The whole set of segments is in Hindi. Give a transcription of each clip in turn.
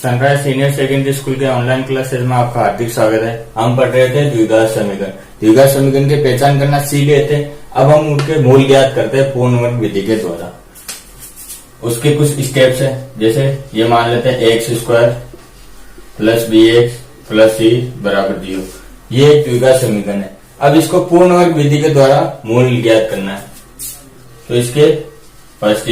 सनराइज सीनियर सेकेंडरी स्कूल के ऑनलाइन क्लासेज में आपका हार्दिक स्वागत है। हम पढ़ रहे थे द्विघात समीकरण। द्विघात समीकरण की पहचान करना सीख गए थे। अब हम उनके मूल ज्ञात करते हैं पूर्ण वर्ग विधि के द्वारा। उसके कुछ स्टेप्स है, जैसे ये मान लेते हैं x square plus b x plus c बराबर 0। ये एक द्विघात समीकरण है। अब इसको पूर्ण वर्ग विधि के द्वारा मूल ज्ञात करना है। तो इसके फर्स्ट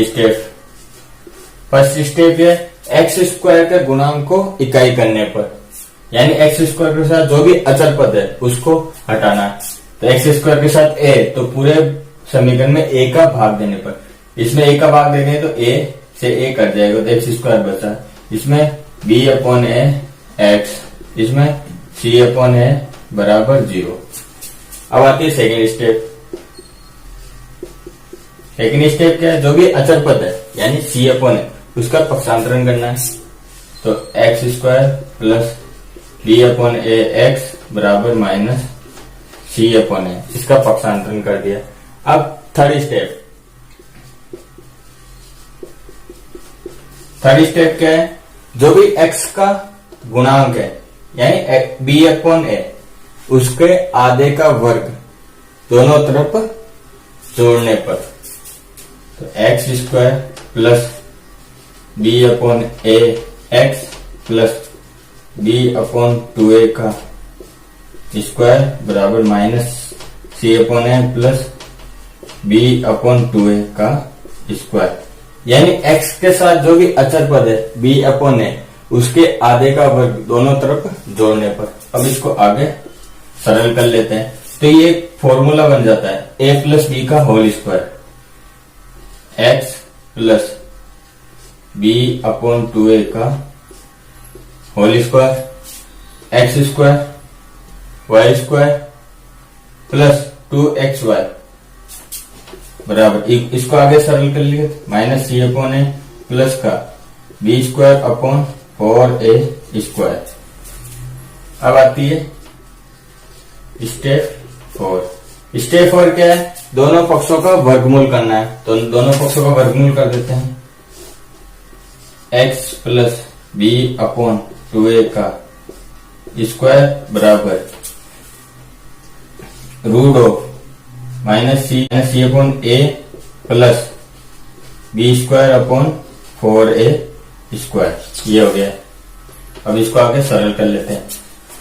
स्टेप है एक्स स्क्वायर के गुणांक को इकाई करने पर, यानी एक्स स्क्वायर के साथ जो भी अचर पद है उसको हटाना है। तो एक्स स्क्वायर के साथ ए, तो पूरे समीकरण में ए का भाग देने पर, इसमें ए का भाग देंगे तो ए से ए कट जाएगा तो एक्स स्क्वायर बचा। इसमें बी अपॉन ए एक्स, इसमें सी अपॉन ए बराबर 0। अब आती है सेकेंड स्टेप क्या है, जो भी अचर पद है यानी सी अपॉन ए उसका पक्षांतरण करना है। तो x square plus B upon a x बराबर माइनस सी अपॉन ए, इसका पक्षांतरण कर दिया। अब थर्ड स्टेप क्या है, जो भी एक्स का गुणांक है यानी बी अपॉन ए उसके आधे का वर्ग दोनों तरफ जोड़ने पर, तो x square plus B upon a x plus B upon 2a का स्क्वायर बराबर माइनस सी अपॉन ए प्लस बी अपॉन 2a का स्क्वायर, यानी x के साथ जो भी अचर पद है b अपॉन ए उसके आधे का वर्ग दोनों तरफ जोड़ने पर। अब इसको आगे सरल कर लेते हैं। तो ये फॉर्मूला बन जाता है a प्लस बी का whole square, x plus B upon 2a का whole square, X square Y square plus 2xy बराबर, इसको आगे सरल कर लिए माइनस सी अपॉन ए प्लस का B square upon 4a square. अब आती है स्टेप 4 क्या है, दोनों पक्षों का वर्गमूल करना है। तो दोनों पक्षों का वर्गमूल कर देते हैं। x plus B upon 2a का स्क्वायर बराबर root of minus C upon A plus B square upon 4a square, ये हो गया। अब इसको आगे सरल कर लेते हैं।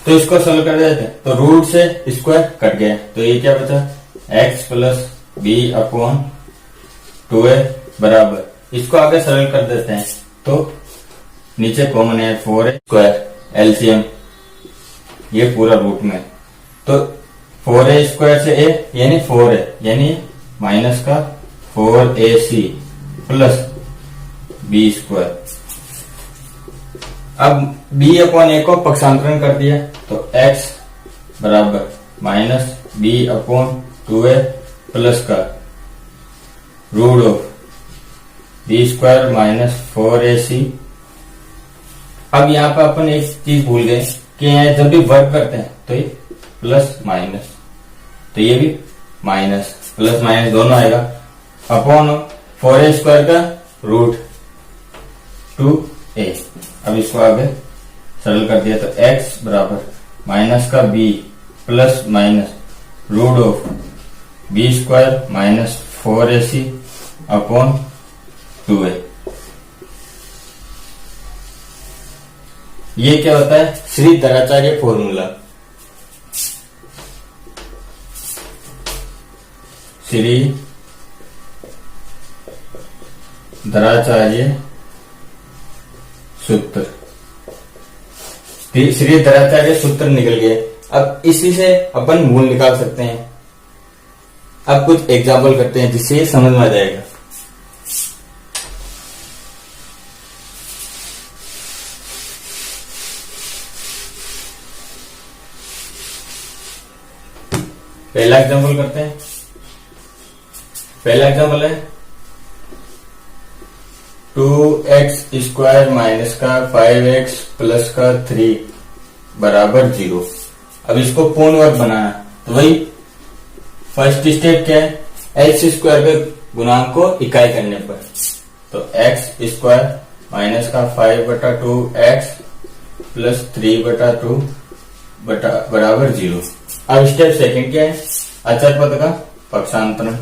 तो इसको सरल कर देते हैं तो रूट से स्क्वायर कट गया, तो ये क्या बचा, x plus B upon 2a बराबर, इसको आगे सरल कर देते हैं। तो नीचे कॉमन है 4a स्क्वायर एलसीएम, ये पूरा रूट में, तो 4a स्क्वायर से a यानी 4a यानी माइनस का 4ac प्लस b स्क्वायर। अब b अपॉन a को पक्षांतरण कर दिया तो x बराबर minus b upon 2a plus का root of B square minus 4ac। अब यहाँ पे अपन एक चीज भूल गए कि जब भी वर्ग करते हैं तो ये प्लस माइनस, तो ये भी माइनस प्लस माइनस दोनों आएगा अपॉन 4a स्क्वायर का रूट 2a। अब इसको आगे सरल कर दिया तो x बराबर माइनस का b plus minus root of B square minus 4ac upon 2a। ये क्या होता है, श्रीधराचार्य फॉर्मूला। श्रीधराचार्य सूत्र, श्रीधराचार्य सूत्र निकल गए। अब इसी से अपन मूल निकाल सकते हैं। अब कुछ एग्जाम्पल करते हैं जिससे ये समझ में आ जाएगा। पहला एग्जाम्पल करते हैं। पहला एग्जाम्पल है 2x स्क्वायर माइनस का 5x प्लस का 3 बराबर 0। अब इसको पूर्ण वर्ग बनाना, तो वही फर्स्ट स्टेप क्या है, एक्स स्क्वायर के गुणांक को इकाई करने पर, तो एक्स स्क्वायर माइनस का 5/2 एक्स प्लस 3/2 बराबर 0। अब स्टेप सेकंड क्या है, अचर पद का पक्षांतरण,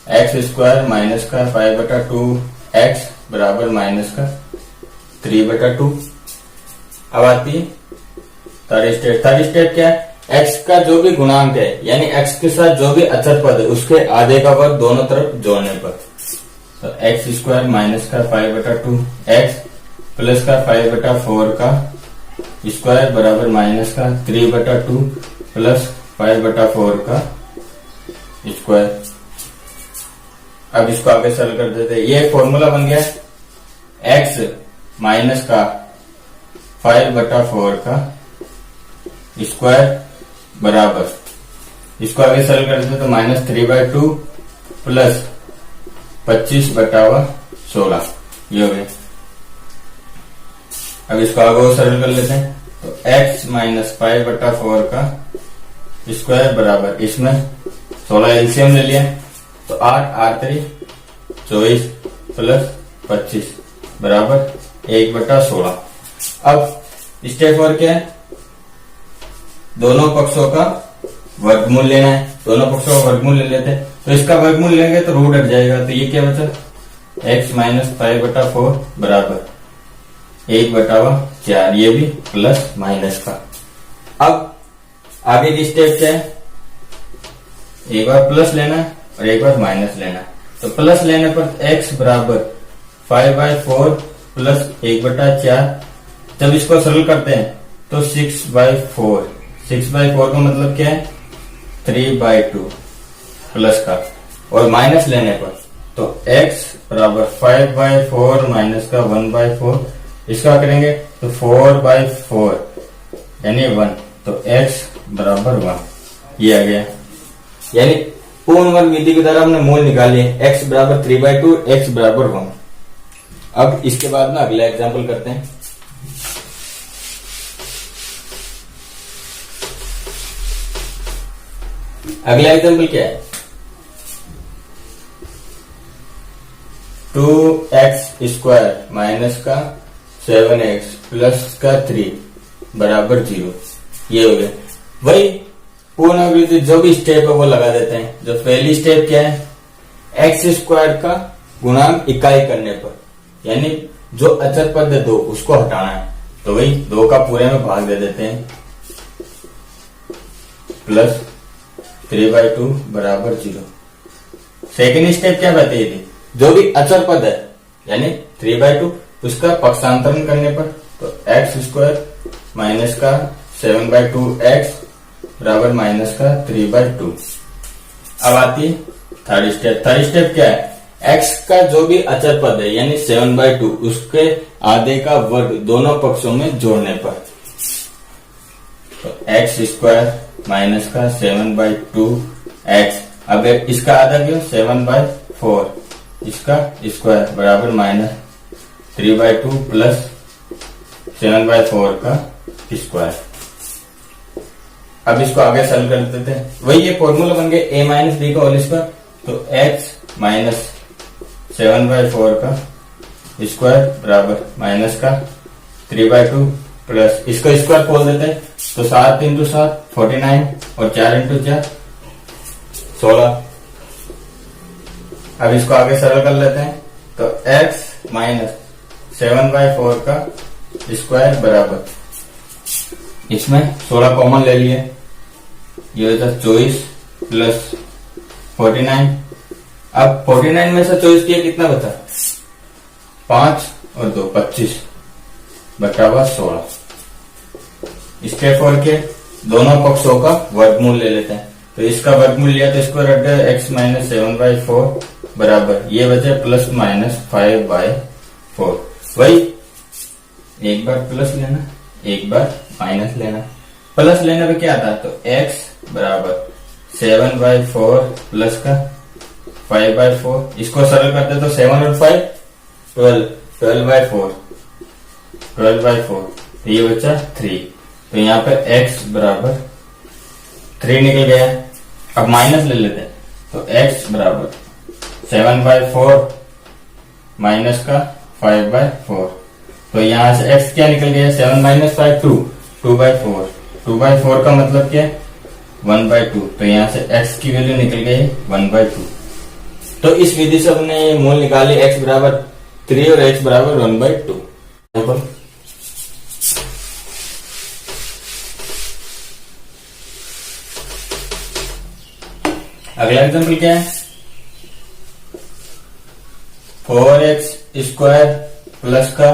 एक्स स्क्वायर माइनस का 5/2 एक्स बराबर माइनस का 3/2। अब आती है थर्ड स्टेप। थर्ड स्टेप क्या है, एक्स का जो भी गुणांक है यानी एक्स के साथ जो भी अचर पद है उसके आधे का वर्ग दोनों तरफ जोड़ने पर, तो एक्स स्क्वायर माइनस का 5/2 एक्स प्लस का 5/4 का स्क्वायर बराबर माइनस का 3/2 प्लस 5/4 का स्क्वायर। अब इसको आगे सरल कर देते हैं। ये फॉर्मूला बन गया एक्स माइनस का 5/4 का स्क्वायर बराबर, इसको आगे सरल कर देते तो माइनस 3/2 प्लस 25/16 ये हो गया। अब इसको आगे सरल कर लेते हैं, तो x माइनस 5/4 का स्क्वायर बराबर, इसमें 16 एलसीएम ले लिया तो 8 8 3 24 प्लस 25 बराबर 1/16। अब स्टेप और क्या है, दोनों पक्षों का वर्गमूल लेना है। दोनों पक्षों का वर्गमूल ले लेते हैं, तो इसका वर्गमूल लेंगे तो रूट हट जाएगा, तो ये क्या बचा, x माइनस 5/4 बराबर 1/4, ये भी प्लस माइनस का। अब आगे की स्टेप क्या है, एक बार प्लस लेना है और एक बार माइनस लेना है। तो प्लस लेने पर x बराबर 5/4 प्लस 1/4, जब इसको सरल करते हैं तो 6/4, 6/4 का मतलब क्या है 3/2 प्लस का, और माइनस लेने पर तो x बराबर 5/4 माइनस का 1/4, इसका करेंगे तो 4/4 यानी 1, तो x बराबर 1 ये आ गया। यानी पूर्ण वर्ग विधि की तरह हमने मूल निकाले, x बराबर 3/2 x बराबर 1। अब इसके बाद में अगला एग्जाम्पल करते हैं। अगला एग्जाम्पल क्या है, 2x स्क्वायर माइनस का 7x प्लस का 3 बराबर 0 ये हो गया। वही पूर्ण जो भी स्टेप है वो लगा देते हैं। जो पहली स्टेप क्या है, एक्स स्क्वायर का गुणांक इकाई करने पर, यानी जो अचर पद है 2 उसको हटाना है, तो वही 2 का पूरे में भाग दे देते हैं, प्लस 3/2 बराबर 0। सेकेंड स्टेप क्या बताइए थी, जो भी अचर पद है यानी 3/2 उसका पक्षांतरण करने पर, तो एक्स स्क्वायर माइनस का 7/2 एक्स बराबर माइनस का 3/2। अब आती है थर्ड स्टेप। थर्ड स्टेप क्या है, x का जो भी अचर पद है यानी 7/2 उसके आधे का वर्ग दोनों पक्षों में जोड़ने पर, तो एक्स स्क्वायर माइनस का 7/2 एक्स, अब इसका आधा क्यों 7/4, इसका स्क्वायर बराबर माइनस 3/2 प्लस 7/4 का स्क्वायर। अब इसको आगे सरल कर देते हैं, वही ये फॉर्मूला बन गया a माइनस बी का होल स्क्वायर, तो x माइनस 7/4 का स्क्वायर बराबर माइनस का 3/2 प्लस, इसका स्क्वायर खोल देते हैं तो 7 × 7 49 और 4 × 4 16। अब इसको आगे सरल कर लेते हैं, तो x माइनस 7/4 का स्क्वायर बराबर, इसमें 16 कॉमन ले लिए, ये होता 24 प्लस 49। अब 49 में से 24 किया कितना बचा, 5 और 2 25 बराबर 16। स्टेप 4 के दोनों पक्षों का वर्गमूल ले लेते हैं, तो इसका वर्गमूल लिया तो इसको रख दिया x माइनस 7/4 बराबर, ये बचे प्लस माइनस 5/4। वही एक बार प्लस लेना एक बार माइनस लेना। प्लस लेने पे क्या आता है, तो x बराबर 7/4 प्लस का 5/4, इसको सरल करते तो 7 और 5 12, 12/4 12/4, तो ये बचा 3, तो यहाँ पे x बराबर 3 निकल गया। अब माइनस ले लेते हैं, तो x बराबर 7/4 माइनस का 5/4। तो यहाँ से x क्या निकल गया, 7 - 5 2, 2/4। 2/4 का मतलब क्या है, 1/2। तो यहाँ से x की वैल्यू निकल गई 1/2। तो इस विधि से हमने मूल निकाली x बराबर 3 और x बराबर 1/2। अगला एग्जाम्पल क्या है, 4x² प्लस का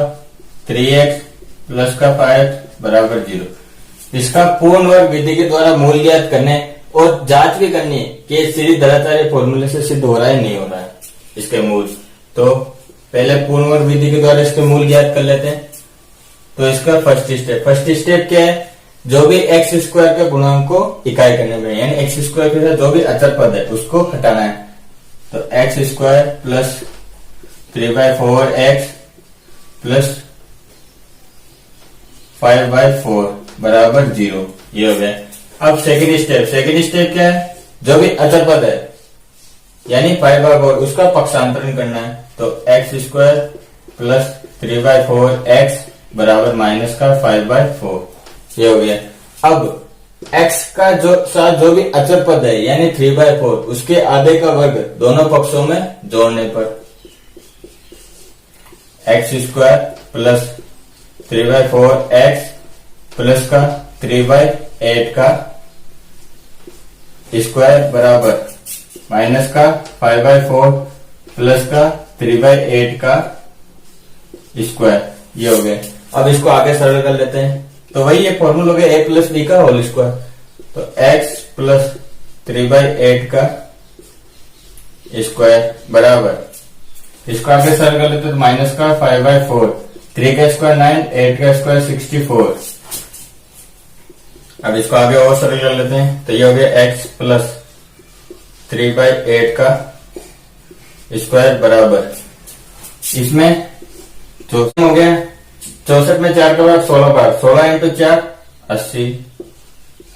3x प्लस का 5 बराबर 0। इसका पूर्ण वर्ग विधि के द्वारा मूल ज्ञात करने और जांच भी करनी है कि सीरीज धराचार्य फॉर्मूले से सिद्ध हो रहा है नहीं हो रहा है इसके मूल। तो पहले पूर्ण वर्ग विधि के द्वारा इसके मूल ज्ञात कर लेते हैं। तो इसका फर्स्ट स्टेप क्या है, जो भी x² के गुणांक को इकाई करने में, यानी x² के साथ जो भी अचर पद है उसको हटाना है। तो x² प्लस 3/4x प्लस 5/4 बराबर 0, ये हो गया। अब सेकंड स्टेप क्या है, जो भी अचर पद है यानी 5/4 उसका पक्षांतरण करना है। तो x² प्लस 3/4x बराबर माइनस का 5/4, ये हो गया। अब x का साथ जो भी अचर पद है यानी 3/4 उसके आधे का वर्ग दोनों पक्षों में जोड़ने पर x² प्लस 3/4x प्लस का 3/8 का स्क्वायर बराबर माइनस का 5/4 प्लस का 3/8 का स्क्वायर, ये हो गया। अब इसको आगे सरल कर लेते हैं। तो वही ये फॉर्मूला हो गया a प्लस b का होल स्क्वायर। तो x प्लस 3/8 का स्क्वायर बराबर, इसको आगे सरल कर लेते हैं तो माइनस का 5/4, 3 का स्क्वायर 9, 8 का स्क्वायर 64। अब इसको आगे और सरल कर लेते हैं। तो ये हो गया x प्लस 3/8 का स्क्वायर बराबर, इसमें 64 हो गया, 64 में 4 का बाद 16 बार, 16 × 4 80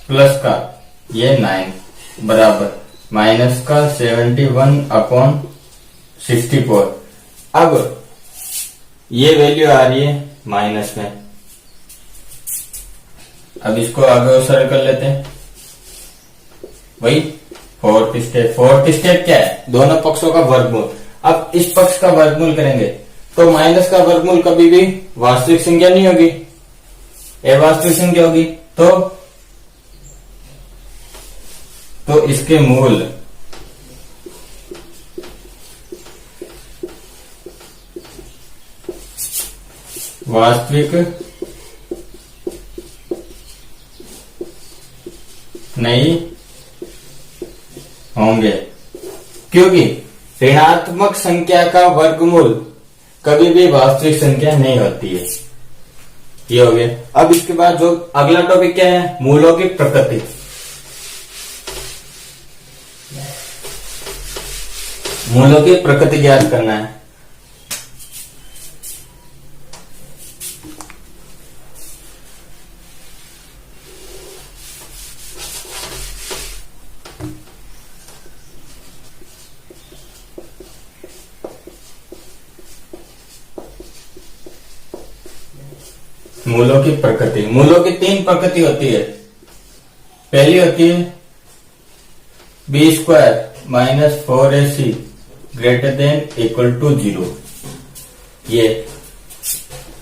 प्लस का ये 9 बराबर माइनस का 71/64। अब ये वैल्यू आ रही है माइनस में। अब इसको आगे और सरल कर लेते हैं। वही फोर्थ स्टेप क्या है, दोनों पक्षों का वर्गमूल। अब इस पक्ष का वर्गमूल करेंगे तो माइनस का वर्गमूल कभी भी वास्तविक संख्या नहीं होगी, अवास्तविक संख्या होगी। तो इसके मूल वास्तविक नहीं होंगे, क्योंकि ऋणात्मक संख्या का वर्गमूल कभी भी वास्तविक संख्या नहीं होती है, ये हो गया। अब इसके बाद जो अगला टॉपिक क्या है, मूलों की प्रकृति। मूलों की प्रकृति ज्ञात करना है। मूलों की प्रकृति, मूलों की 3 प्रकृति होती है। पहली होती है b² - 4ac > 0।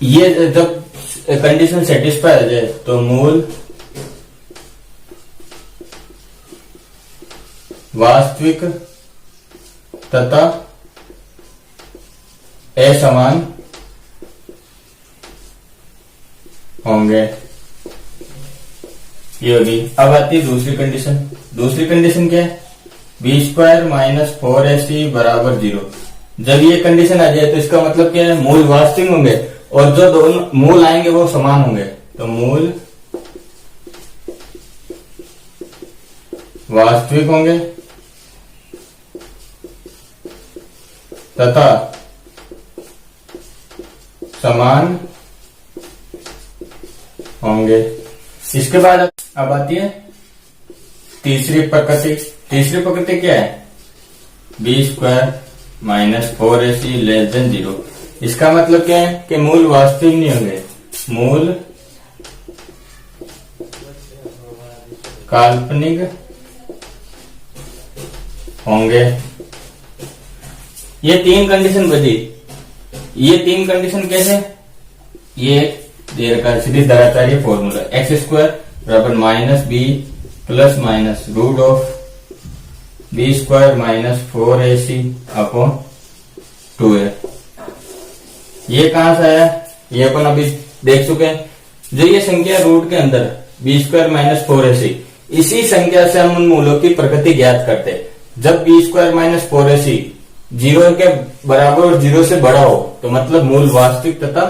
ये जब कंडीशन सेटिस्फाई हो जाए तो मूल वास्तविक तथा असमान होंगे, ये होगी। अब आती है दूसरी कंडीशन। दूसरी कंडीशन क्या है, b² - 4ac बराबर 0। जब ये कंडीशन आ जाए तो इसका मतलब क्या है, मूल वास्तविक होंगे और जो दोनों मूल आएंगे वो समान होंगे। तो मूल वास्तविक होंगे तथा समान होंगे। इसके बाद अब आती है तीसरी प्रकृति। तीसरी प्रकृति क्या है, b² - 4ac < 0। इसका मतलब क्या है कि मूल वास्तविक नहीं होंगे, मूल काल्पनिक होंगे। ये 3 कंडीशन बची। ये 3 कंडीशन कैसे, ये दे रखा है सीधी दराचार्य फॉर्मूला, एक्स स्क्वायर बराबर minus B plus minus root of B square minus 4ac upon 2a। ये कहां से आया, ये अपन अभी देख चुके हैं। जो ये संख्या रूट के अंदर बी स्क्वायर माइनस 4ac, इसी संख्या से हम उन मूलों की प्रकृति ज्ञात करते हैं। जब बी स्क्वायर माइनस 4ac 0 के बराबर और 0 से बड़ा हो तो मतलब मूल वास्तविक तथा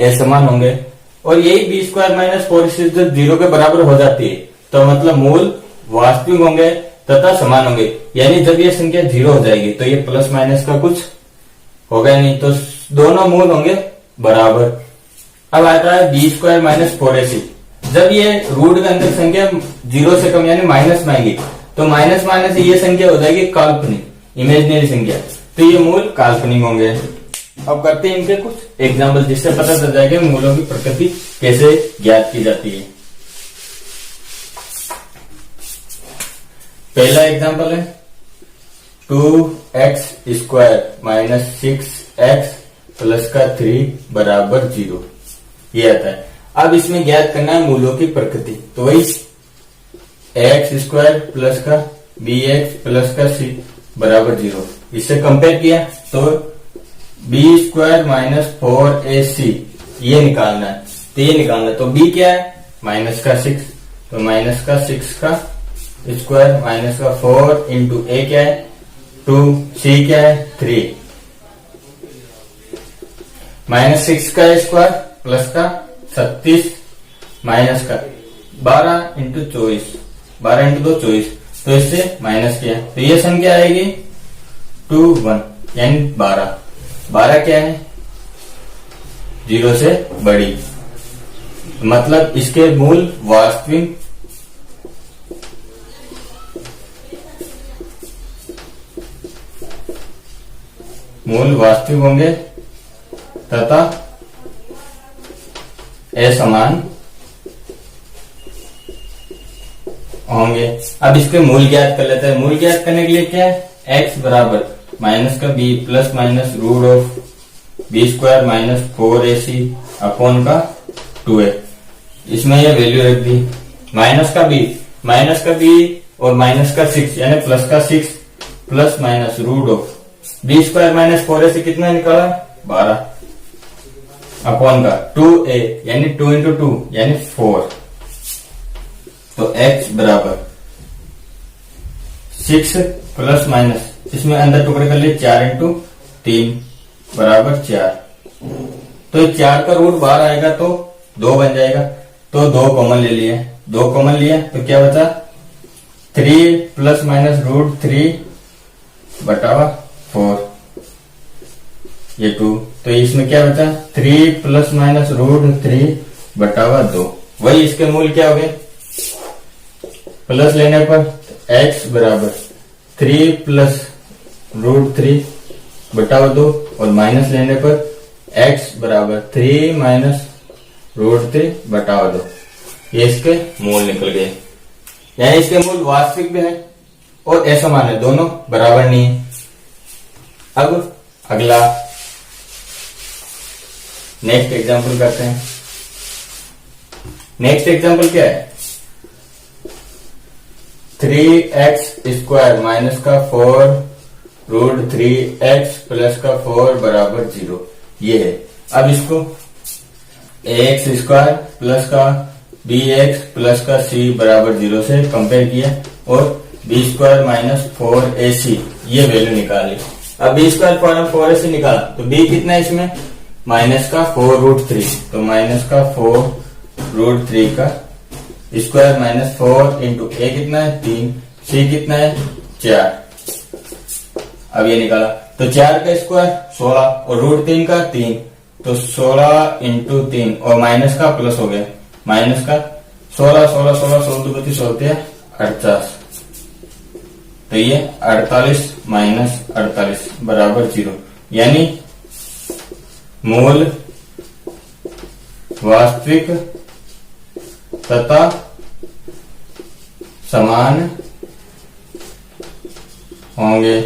असमान होंगे, और यही बी स्क्वायर माइनस 4ac जब 0 के बराबर हो जाती है तो मतलब मूल वास्तविक होंगे तथा समान होंगे। यानी जब ये संख्या 0 हो जाएगी तो ये प्लस माइनस का कुछ होगा नहीं, तो दोनों मूल होंगे बराबर। अब आता है बी स्क्वायर माइनस 4ac, जब ये रूट के अंदर संख्या 0 से कम यानी माइनस में आएगी तो माइनस माइनस ये संख्या हो जाएगी काल्पनिक, इमेजिनरी संख्या, तो ये मूल काल्पनिक होंगे। अब करते हैं इनके कुछ एग्जाम्पल जिससे पता चल जाएगा मूलों की प्रकृति कैसे ज्ञात की जाती है। पहला एग्जाम्पल है 2x square minus 6x plus का 3 बराबर 0, ये आता है। अब इसमें ज्ञात करना है मूलों की प्रकृति, तो वही x स्क्वायर प्लस का bx प्लस का c बराबर 0, इससे कंपेयर किया तो b स्क्वायर माइनस 4ac ये निकालना है, तो ये निकालना है। तो b क्या है, माइनस का 6, तो माइनस का 6 का स्क्वायर माइनस का 4 इंटू a क्या है 2, c क्या है 3, माइनस 6 का स्क्वायर प्लस का 36 माइनस का 12 इंटू 24, 12 इंटू 2 24, तो इससे माइनस किया तो ये संख्या आएगी 2 1 यानी 12। 12 क्या है 0 से बड़ी, मतलब इसके मूल वास्तविक होंगे तथा असमान होंगे। अब इसके मूल ज्ञात कर लेते हैं। मूल ज्ञात करने के लिए क्या है, x बराबर माइनस का b plus minus root of B square minus 4ac upon का 2a, इसमें ये वैल्यू रख दी। माइनस का b और माइनस का 6 यानी प्लस का 6 plus minus root of B square minus 4ac कितना निकाला 12 अपॉन का 2a यानी 2 इंटू 2 यानी 4, तो x बराबर 6 प्लस माइनस इसमें अंदर टुकड़े कर लिए 4 इंटू 3 बराबर 4, तो 4 का रूट बाहर आएगा तो 2 बन जाएगा, तो 2 कॉमन ले लिया, 2 कॉमन लिया तो क्या बचा 3 प्लस माइनस रूट 3 बटावा 4, ये 2, तो इसमें क्या बचा 3 प्लस माइनस रूट 3 बटावा 2। वही इसके मूल क्या हो गए, प्लस लेने पर x बराबर 3 प्लस रूट 3 बटावा 2 और माइनस लेने पर x बराबर 3 माइनस रूट 3 बटावा 2, ये इसके मूल निकल गए। यानी इसके मूल वास्तविक भी है और असमान है, दोनों बराबर नहीं है। अब अगला नेक्स्ट एग्जांपल करते हैं। नेक्स्ट एग्जांपल क्या है, 3x स्क्वायर माइनस का 4 रूट 3x प्लस का 4 बराबर 0, ये है। अब इसको ax स्क्वायर प्लस का bx प्लस का c बराबर 0 से कंपेयर किया और b स्क्वायर माइनस 4ac ये वैल्यू निकाली। अब b स्क्वायर 4ac निकाला तो b कितना है इसमें माइनस का 4 रूट 3, तो माइनस का 4 रूट 3 का स्क्वायर माइनस 4 इंटू a कितना है 3, c कितना है 4। अब ये निकाला तो 4 का स्क्वायर 16 और रूट 3 का 3, तो 16 इंटू 3 और माइनस का प्लस हो गया, माइनस का 16 16 16 16 32 होते हैं 48, तो ये 48 माइनस 48 बराबर 0, यानी मूल वास्तविक तथा समान होंगे।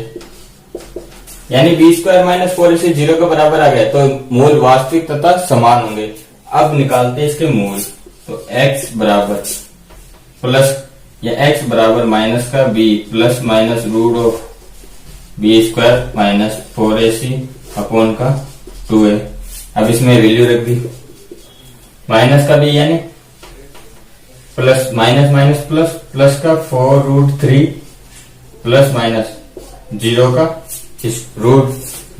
यानी बी स्क्वायर माइनस 4ac 0 के बराबर आ गया, तो मूल वास्तविक तथा समान होंगे। अब निकालते हैं इसके मूल। तो x बराबर प्लस या x बराबर माइनस का b plus minus root of B square minus 4ac upon का 2a। अब इसमें वैल्यू रख दी, माइनस का b यानी plus minus minus plus, plus का 4√3 प्लस माइनस 0 का रूट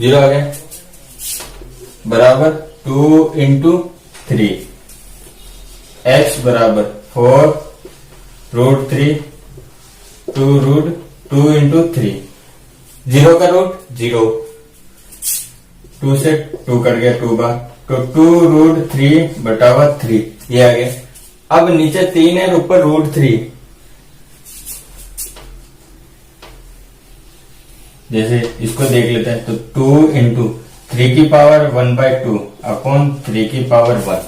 0 आ गया बराबर 2 इंटू 3। x बराबर 4√3 2 इंटू 3, 0 का रूट 0, 2 से 2 कट गया 2 बार, तो 2√3 बटावा 3 ये आ गया। अब नीचे 3 है और ऊपर √3, जैसे इसको देख लेते हैं। तो 2 इंटू 3 की पावर 1/2 अपॉन 3 की पावर 1।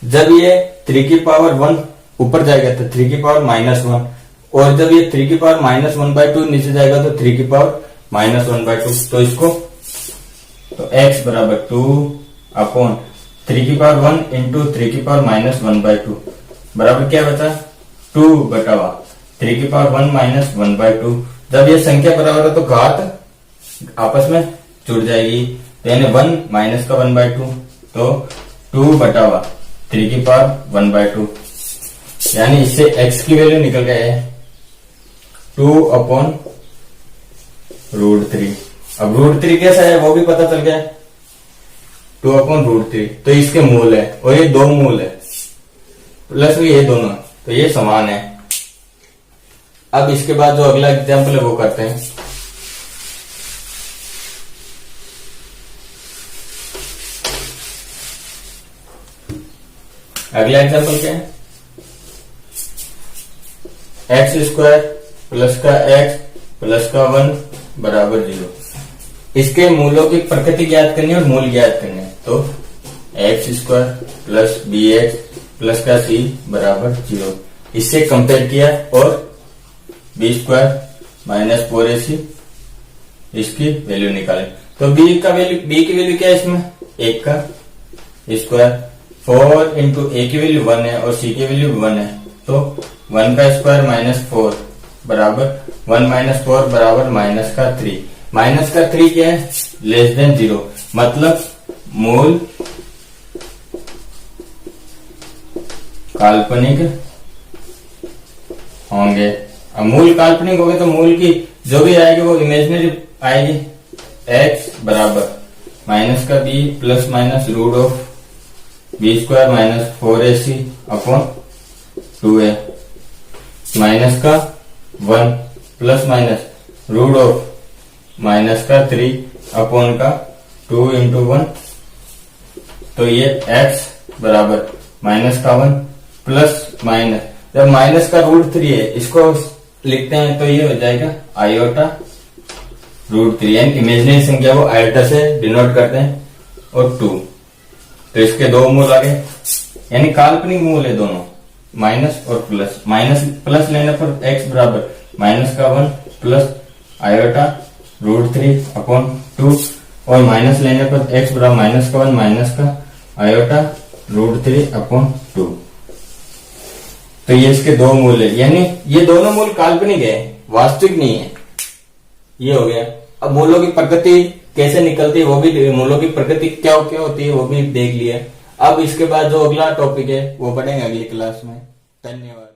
जब ये 3 की पावर 1 ऊपर जाएगा तो 3 की पावर -1, और जब ये 3 की पावर -1/2 नीचे जाएगा तो 3 की पावर -1/2। तो इसको तो x बराबर 2 अपॉन 3 की पावर 1 इंटू 3 की पावर -1/2 बराबर क्या बचा 2 बटावा 3 की पावर 1 -1/2। जब ये संख्या बराबर है तो घात आपस में जुड़ जाएगी, तो यानी 1 माइनस का 1/2, तो 2 बटावा 3 की पावर 1/2, यानी इससे x की वैल्यू निकल गया है 2 अपॉन √3। अब √3 कैसा है वो भी पता चल गया, 2 अपॉन √3। तो इसके मूल है और ये दो मूल है प्लस ये दोनों, तो ये समान है। अब इसके बाद जो अगला एग्जाम्पल है वो करते हैं। अगला एग्जाम्पल क्या है, x² प्लस का x प्लस का 1 बराबर 0। इसके मूलों की प्रकृति ज्ञात करनी है और मूल ज्ञात करने हैं। तो x² प्लस bx प्लस का c बराबर 0, इससे कंपेयर किया और b² माइनस 4ac इसकी वैल्यू निकाले। तो b की वैल्यू क्या है इसमें 1 का स्क्वायर, 4 इंटू a की वैल्यू 1 है और c की वैल्यू 1 है, तो 1 का स्क्वायर -4 बराबर 1 - 4 बराबर माइनस का 3। माइनस का 3 क्या है <0, मतलब मूल काल्पनिक होंगे। अब मूल काल्पनिक हो गए तो मूल की जो भी आएगी वो इमेजिनरी आएगी। x बराबर माइनस का b plus minus root of b² minus 4ac upon 2a, minus का 1 plus minus root of minus का 3 अपॉन का 2 इंटू 1। तो ये x बराबर माइनस का 1 प्लस माइनस, जब माइनस का √3 है इसको लिखते हैं तो ये हो जाएगा आयोटा √3, यानी इमेजिनरी संख्या को आयोटा से डिनोट करते हैं, और 2। तो इसके दो मूल आ गए, यानी काल्पनिक मूल है दोनों, माइनस और प्लस। माइनस प्लस लेने पर x बराबर माइनस का 1 प्लस आयोटा √3 अपॉन 2, और माइनस लेने पर x बराबर माइनस का 1 माइनस का आयोटा √3 अपॉन 2। तो ये इसके दो मूल है, यानी ये दोनों मूल काल्पनिक है, वास्तविक नहीं है। ये हो गया। अब मूलों की प्रकृति कैसे निकलती है वो भी, मूलों की प्रकृति क्या होती है वो भी देख लिया। अब इसके बाद जो अगला टॉपिक है वो पढ़ेंगे अगली क्लास में। धन्यवाद।